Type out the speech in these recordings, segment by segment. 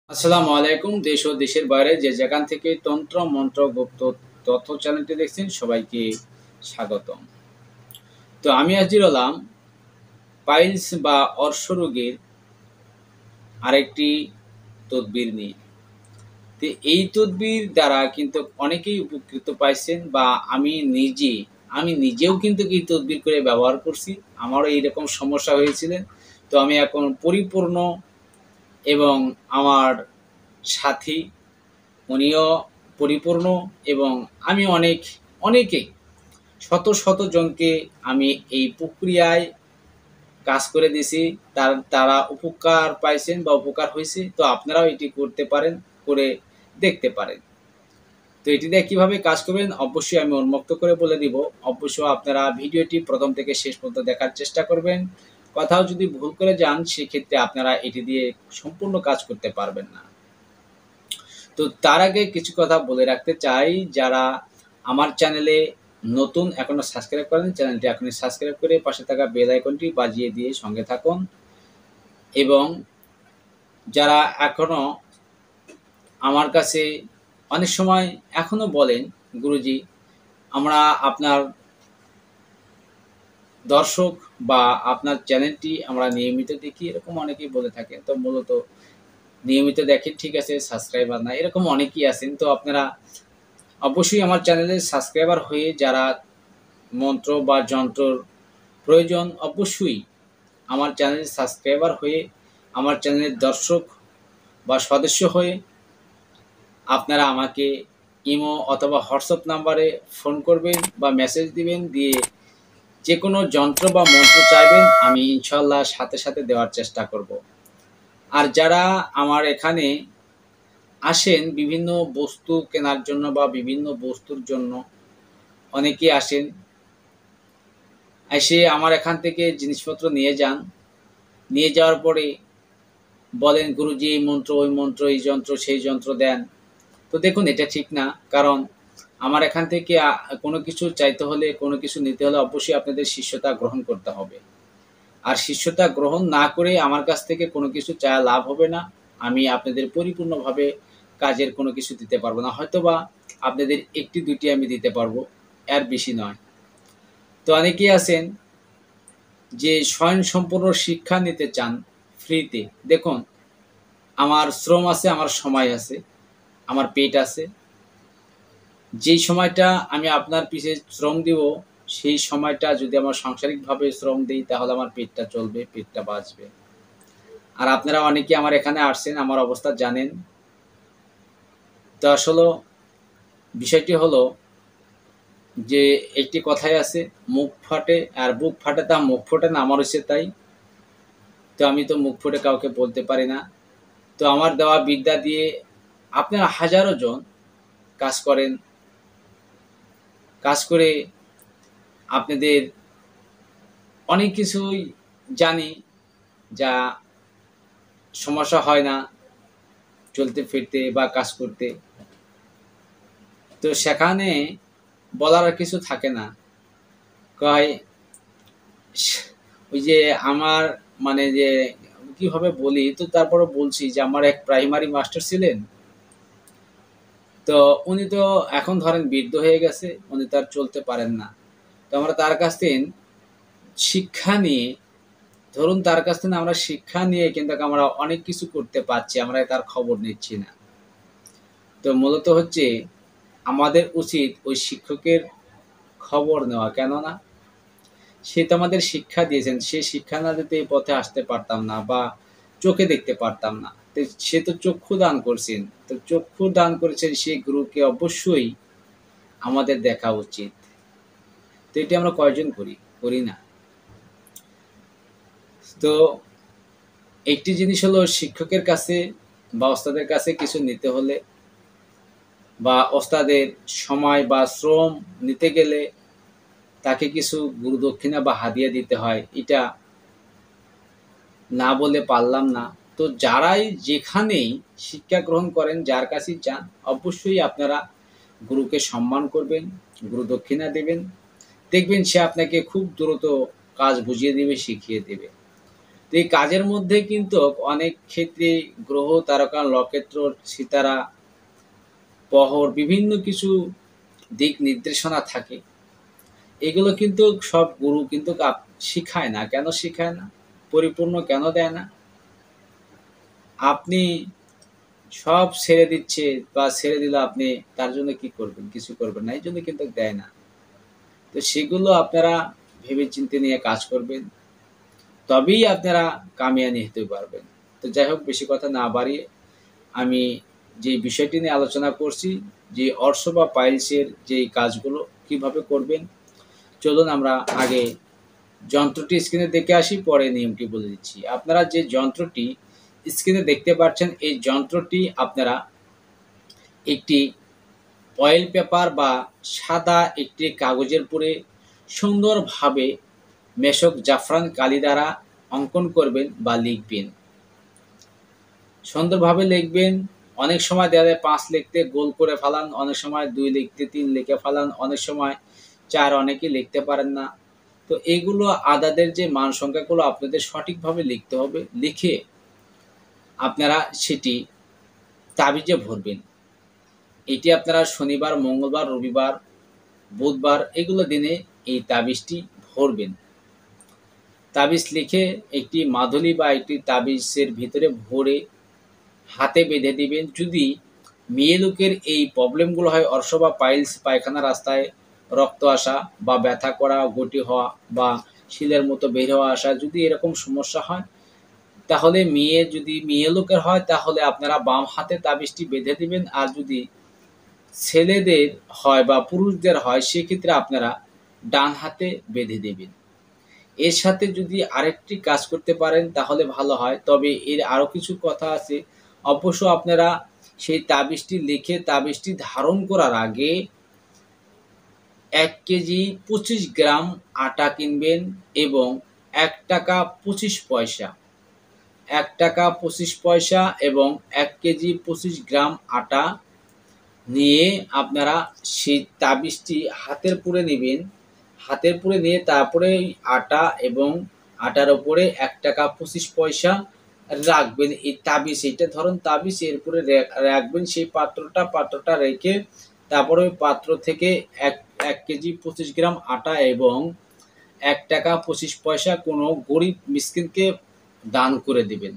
আসসালামু আলাইকুম। দেশ ও দেশের বাইরে যে যেখান থেকে তন্ত্র মন্ত্র গুপ্ত তথ্য চ্যানেলটি দেখছেন সবাইকে স্বাগতম। তো আমি হাজির হলাম পাইলস বা অর্শ রোগের আরেকটি তদবির নিয়ে। তো এই তদবির দ্বারা কিন্তু অনেকেই উপকৃত পাইছেন বা আমি নিজেও কিন্তু এই তদবির করে ব্যবহার করছি। আমারও এইরকম সমস্যা হয়েছিলেন। তো আমি এখন পরিপূর্ণ এবং আমার সাথী উনিও পরিপূর্ণ এবং আমি অনেকেই শত জনকে আমি এই প্রক্রিয়ায় কাজ করে দিয়েছি। তারা উপকার পাইছেন বা উপকার হয়েছে। তো আপনারাও এটি করতে পারেন, করে দেখতে পারেন। তো এটি দিয়ে কীভাবে কাজ করবেন অবশ্যই আমি উন্মুক্ত করে বলে দিব। অবশ্যই আপনারা ভিডিওটি প্রথম থেকে শেষ পর্যন্ত দেখার চেষ্টা করবেন। কোথাও যদি ভুল করে যান সেক্ষেত্রে আপনারা এটি দিয়ে সম্পূর্ণ কাজ করতে পারবেন না। তো তার আগে কিছু কথা বলে রাখতে চাই, যারা আমার চ্যানেলে নতুন এখনও সাবস্ক্রাইব করেন চ্যানেলটি এখনই সাবস্ক্রাইব করে পাশে থাকা বেল আইকনটি বাজিয়ে দিয়ে সঙ্গে থাকুন। এবং যারা এখনও আমার কাছে অনেক সময় এখনও বলেন, গুরুজি আমরা আপনার দর্শক বা আপনার চ্যানেলটি আমরা নিয়মিত দেখি, এরকম অনেকেই বলে থাকেন। তো মূলত নিয়মিত দেখেন ঠিক আছে, সাবস্ক্রাইবার না এরকম অনেকেই আছেন। তো আপনারা অবশ্যই আমার চ্যানেলের সাবস্ক্রাইবার হয়ে যারা মন্ত্র বা যন্ত্রর প্রয়োজন অবশ্যই আমার চ্যানেলের সাবস্ক্রাইবার হয়ে আমার চ্যানেলের দর্শক বা সদস্য হয়ে আপনারা আমাকে ইমো অথবা হোয়াটসঅ্যাপ নাম্বারে ফোন করবেন বা মেসেজ দিবেন, দিয়ে যে কোনো যন্ত্র বা মন্ত্র চাইবেন আমি ইনশাল্লাহ সাথে সাথে দেওয়ার চেষ্টা করব। আর যারা আমার এখানে আসেন বিভিন্ন বস্তু কেনার জন্য বা বিভিন্ন বস্তুর জন্য অনেকেই আসেন, এসে আমার এখান থেকে জিনিসপত্র নিয়ে যান। নিয়ে যাওয়ার পরে বলেন গুরুজি এই মন্ত্র ওই মন্ত্র এই যন্ত্র সেই যন্ত্র দেন। তো দেখুন এটা ঠিক না, কারণ আমার এখান থেকে কোনো কিছু চাইতে হলে কোনো কিছু নিতে হলে অবশ্যই আপনাদের শিষ্যতা গ্রহণ করতে হবে। আর শিষ্যতা গ্রহণ না করে আমার কাছ থেকে কোনো কিছু চাওয়া লাভ হবে না। আমি আপনাদের পরিপূর্ণভাবে কাজের কোনো কিছু দিতে পারবো না, হয়তোবা আপনাদের একটি দুটি আমি দিতে পারবো, এর বেশি নয়। তো অনেকেই আছেন যে স্বয়ংসম্পূর্ণ শিক্ষা নিতে চান ফ্রিতে। দেখুন আমার শ্রম আছে, আমার সময় আছে, আমার পেট আছে। যেই সময়টা আমি আপনার পিছে শ্রম দিব সেই সময়টা যদি আমার সাংসারিকভাবে শ্রম দিই তাহলে আমার পেটটা চলবে, পেটটা বাঁচবে। আর আপনারা অনেকে আমার এখানে আসছেন, আমার অবস্থা জানেন। তো আসলে বিষয়টি হলো যে একটি কথাই আছে, মুখ ফাটে আর বুক ফাটে তা মুখ ফোটে না, আমার হচ্ছে তাই। তো আমি তো মুখ ফুটে কাউকে বলতে পারি না। তো আমার দেওয়া বিদ্যা দিয়ে আপনারা হাজারো জন কাজ করেন, কাজ করে আপনাদের অনেক কিছুই জানি যা সমস্যা হয় না চলতে ফিরতে বা কাজ করতে। তো সেখানে বলার আর কিছু থাকে না। কয় ওই যে আমার মানে যে কীভাবে বলি, তো তারপরে বলছি যে আমার এক প্রাইমারি মাস্টার ছিলেন। তো উনি তো এখন ধরেন বৃদ্ধ হয়ে গেছে, উনি তো আর চলতে পারেন না। তো আমরা তার কাছ থেকে শিক্ষা নিয়ে, ধরুন তার কাছ থেকে আমরা শিক্ষা নিয়ে কিন্তু আমরা অনেক কিছু করতে পারছি, আমরা তার খবর নিচ্ছি না। তো মূলত হচ্ছে আমাদের উচিত ওই শিক্ষকের খবর নেওয়া, কেননা সে তো আমাদের শিক্ষা দিয়েছেন। সে শিক্ষা না দিতে এই পথে আসতে পারতাম না বা চোখে দেখতে পারতাম না। তো সে তো চক্ষু দান করছেন, তো চক্ষু দান করেছেন সেই গুরুকে অবশ্যই আমাদের দেখা উচিত। তো এটি আমরা কয়জন করি না। তো একটি জিনিস হলো শিক্ষকের কাছে বা ওস্তাদের কাছে কিছু নিতে হলে বা ওস্তাদের সময় বা শ্রম নিতে গেলে তাকে কিছু গুরুদক্ষিণা বা হাদিয়া দিতে হয়, এটা না বলে পারলাম না। তো যারাই যেখানেই শিক্ষা গ্রহণ করেন, যার কাছেই যান, অবশ্যই আপনারা গুরুকে সম্মান করবেন, গুরুদক্ষিণা দেবেন। দেখবেন সে আপনাকে খুব দ্রুত কাজ বুঝিয়ে দেবে, শিখিয়ে দেবে। তো এই কাজের মধ্যে কিন্তু অনেক ক্ষেত্রে গ্রহ, তারকা, নক্ষত্র, সিতারা, প্রহর বিভিন্ন কিছু দিক নির্দেশনা থাকে। এগুলো কিন্তু সব গুরু কিন্তু শিখায় না। কেন শিখায় না? পরিপূর্ণ কেন দেয় না? আপনি সব ছেড়ে দিচ্ছে বা ছেড়ে দিলে আপনি তার জন্য কি করবেন? কিছু করবেন না। এই জন্য কিন্তু দেয় না। তো সেগুলো আপনারা ভেবে চিন্তে নিয়ে কাজ করবেন, তবেই আপনারা কামিয়ানি হতে পারবেন। তো যাই হোক, বেশি কথা না বাড়িয়ে আমি যে বিষয়টি নিয়ে আলোচনা করছি, যে অর্শ বা পাইলসের যেই কাজগুলো কিভাবে করবেন, চলুন আমরা আগে যন্ত্রটি স্ক্রিনে দেখে আসি, পরে নিয়মটি বলে দিচ্ছি। আপনারা যে যন্ত্রটি স্ক্রিনে দেখতে পাচ্ছেন, এই যন্ত্রটি আপনারা একটি অয়েল পেপার বা সাদা একটি কাগজের উপরে সুন্দরভাবে মেশক জাফরান কালি দ্বারা অঙ্কন করবেন বা লিখবেন। সুন্দরভাবে লিখবেন। অনেক সময় দেখা যায় 5 লিখতে গোল করে ফেলান, অনেক সময় 2 লিখতে 3 লিখে ফেলান, অনেক সময় 4, অনেকেই লিখতে পারেন না। তো এইগুলো আদাদের যে মান সংখ্যাগুলো আপনাদের সঠিকভাবে লিখতে হবে। লিখে আপনারা সেটি তাবিজে ভরবেন। এটি আপনারা শনিবার, মঙ্গলবার, রবিবার, বুধবার এগুলো দিনে এই তাবিজটি ভরবেন। তাবিজ লিখে একটি মাদুলি বা একটি তাবিজের ভিতরে ভরে হাতে বেঁধে দিবেন। যদি মেয়ে লোকের এই প্রবলেমগুলো হয়, অর্শ বা পাইলস, পায়খানা রাস্তায় রক্ত আসা বা ব্যথা করা, গটি হওয়া বা শিলের মতো বের হওয়া আসা, যদি এরকম সমস্যা হয়, তাহলে যদি মেয়ে লোকের হয় তাহলে আপনারা বাম হাতে তাবিজটি বেঁধে দিবেন। আর যদি ছেলেদের হয় বা পুরুষদের হয়, সেক্ষেত্রে আপনারা ডান হাতে বেঁধে দেবেন। এর সাথে যদি আরেকটি কাজ করতে পারেন তাহলে ভালো হয়, তবে এর আরও কিছু কথা আছে। অবশ্য আপনারা সেই তাবিজটি লিখে তাবিজটি ধারণ করার আগে 1 কেজি 25 গ্রাম আটা কিনবেন এবং 1 টাকা 25 পয়সা, 1 টাকা 25 পয়সা এবং 1 কেজি 25 গ্রাম আটা নিয়ে আপনারা সেই তাবিজটি হাতের পুরে নেবেন। হাতের পুরে নিয়ে তারপরে আটা এবং আটার ওপরে 1 টাকা 25 পয়সা রাখবেন। এই তাবিজ, এইটা ধরুন তাবিজ, এর উপরে রাখবেন সেই পাত্রটা রেখে তারপরে ওই পাত্র থেকে 1 কেজি 25 গ্রাম আটা এবং 1 টাকা 25 পয়সা কোনো গরিব মিসকিনকে দান করে দেবেন।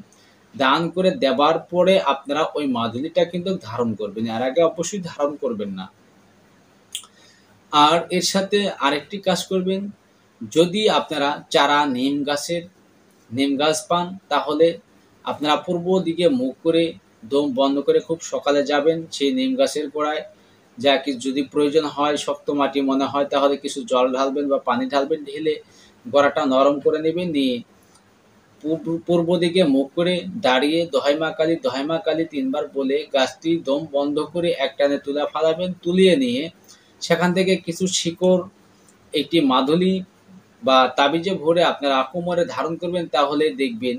দান করে দেবার পরে আপনারা ওই মাদুলিটা কিন্তু ধারণ করবেন। এর আগে অবশ্যই ধারণ করবেন না। আর এর সাথে আরেকটি কাজ করবেন, যদি আপনারা চারা নিম গাছ পান, তাহলে আপনারা পূর্ব দিকে মুখ করে দম বন্ধ করে খুব সকালে যাবেন সেই নিম গাছের গোড়ায়। যা কি যদি প্রয়োজন হয়, শক্ত মাটি মনে হয়, তাহলে কিছু জল ঢালবেন বা পানি ঢালবেন, ঢেলে গোড়াটা নরম করে নেবেন। নিয়ে পূর্ব দিকে মুখ করে দাঁড়িয়ে দোহাই মা কালী 3 বার বলে গাছটি দম বন্ধ করে একটানে তুলে ফেলাবেন। তুলিয়ে নিয়ে সেখান থেকে কিছু শিকড় একটি মাদুলি বা তাবিজে ভরে আপনারা কোমরে ধারণ করবেন। তাহলে দেখবেন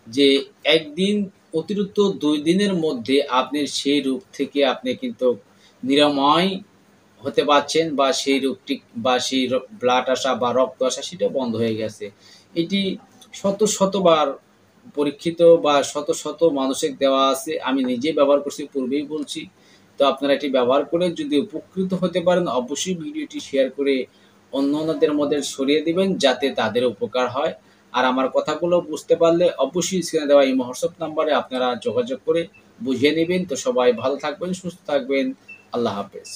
যে একদিন অতিরিক্ত 2 দিনের মধ্যে আপনি সেই রোগ থেকে আপনি কিন্তু নিরাময় হতে পারছেন, বা সেই রোগটি বা সেই ব্লাড আসা বা রক্ত আসা সেটা বন্ধ হয়ে গেছে। এটি শতবার পরীক্ষিত বা শত মানুষের দেওয়া আছে। আমি নিজে ব্যবহার করছি, পূর্বেই বলছি। তো আপনারা এটি ব্যবহার করে যদি উপকৃত হতে পারেন, অবশ্যই ভিডিওটি শেয়ার করে অন্যদের মধ্যে ছড়িয়ে দিবেন যাতে তাদের উপকার হয়। আর আমার কথাগুলো বুঝতে পারলে অবশ্যই স্ক্রিনে দেওয়া এই হোয়াটসঅ্যাপ নাম্বারে আপনারা যোগাযোগ করে বুঝিয়ে নেবেন। তো সবাই ভালো থাকবেন, সুস্থ থাকবেন। আল্লাহ হাফেজ।